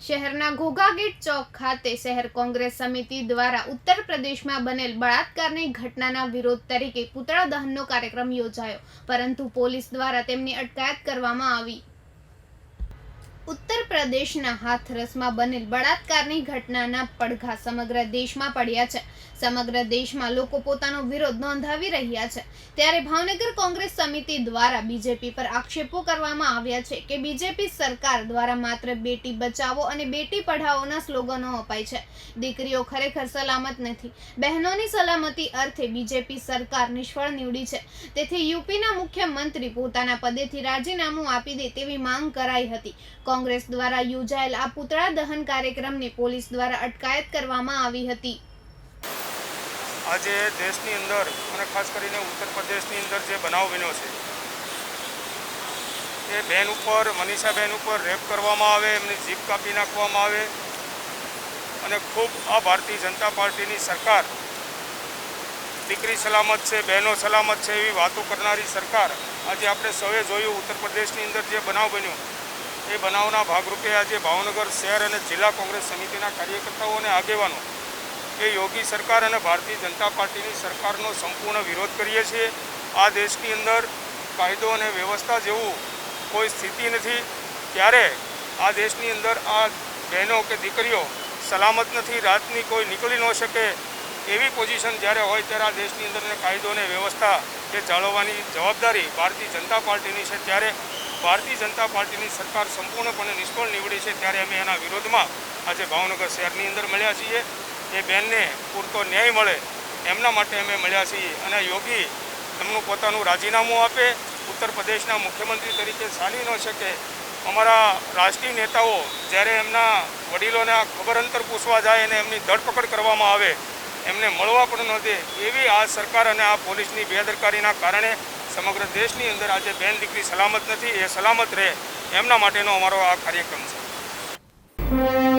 શહેરના ઘોઘા ગેટ ચોક ખાતે શહેર કોંગ્રેસ સમિતિ દ્વારા ઉત્તર પ્રદેશમાં બનેલ બળાત્કારની ઘટનાના વિરોધ તરીકે પૂતળા દહનનો કાર્યક્રમ યોજાયો, પરંતુ પોલીસ દ્વારા તેમની અટકાયત કરવામાં આવી। ઉત્તર પ્રદેશના હાથરસમાં બનેલ બળાત્કારની ઘટનાના પડઘા સમગ્ર દેશમાં પડ્યા છે। સમગ્ર દેશમાં લોકો પોતાનો વિરોધ નોંધાવી રહ્યા છે, ત્યારે ભાવનગર કોંગ્રેસ સમિતિ દ્વારા બીજેપી પર આક્ષેપો કરવામાં આવ્યા છે કે બીજેપી સરકાર દ્વારા માત્ર બેટી બચાવો અને બેટી પઢાઓના સ્લોગનો અપાય છે। દીકરીઓ ખરેખર સલામત નથી। બહેનોની સલામતી અર્થે બીજેપી સરકાર નિષ્ફળ નીવડી છે, તેથી યુપીના મુખ્યમંત્રી પોતાના પદેથી રાજીનામું આપી દે તેવી માંગ કરાઈ હતી। કોંગ્રેસ દ્વારા યોજાયેલ આ પૂતળા દહન કાર્યક્રમને પોલીસ દ્વારા અટકાયત કરવામાં આવી હતી। આજે દેશની અંદર અને ખાસ કરીને ઉત્તર પ્રદેશની અંદર જે બનાવ બન્યો છે, એ બહેન ઉપર, મનીષાબેન ઉપર રેપ કરવામાં આવે, એમની જીભ કાપી નાખવામાં આવે અને ખૂબ આ ભારતીય જનતા પાર્ટીની સરકાર દીકરી સલામત છે, બહેનો સલામત છે એવી વાતો કરનારી સરકાર, આજે આપણે સૌએ જોયું ઉત્તર પ્રદેશની અંદર જે બનાવ બન્યો, એ બનાવના ભાગરૂપે આજે ભાવનગર શહેર અને જિલ્લા કોંગ્રેસ સમિતિના કાર્યકર્તાઓ અને આગેવાનો એ યોગી સરકાર અને ભારતીય જનતા પાર્ટીની સરકારનો સંપૂર્ણ વિરોધ કરીએ છીએ। આ દેશની અંદર કાયદો અને વ્યવસ્થા જેવું કોઈ સ્થિતિ નથી, ત્યારે આ દેશની અંદર આ બહેનો કે દીકરીઓ સલામત નથી, રાતની કોઈ નીકળી ન શકે એવી પોઝિશન જ્યારે હોય, ત્યારે આ દેશની અંદર કાયદો અને વ્યવસ્થા એ જાળવવાની જવાબદારી ભારતીય જનતા પાર્ટીની છે। ત્યારે ભારતીય જનતા પાર્ટીની સરકાર સંપૂર્ણપણે નિષ્ફળ નીવડી છે, ત્યારે અમે એના વિરોધમાં આજે ભાવનગર શહેરની અંદર મળ્યા છીએ। એ બહેનને પૂરતો ન્યાય મળે એમના માટે અમે મળ્યા છીએ અને યોગી એમનું પોતાનું રાજીનામું આપે, ઉત્તર પ્રદેશના મુખ્યમંત્રી તરીકે ચાલી ન શકે। અમારા રાષ્ટ્રીય નેતાઓ જ્યારે એમના વડીલોને ખબર અંતર પૂછવા જાય અને એમની ધરપકડ કરવામાં આવે, એમને મળવા પણ ન દે, એવી આ સરકાર અને આ પોલીસની બેદરકારીના કારણે સમગ્ર દેશની અંદર આજે બેન દીકરી સલામત નથી। એ સલામત રહે એમના માટેનો અમારો આ કાર્યક્રમ છે।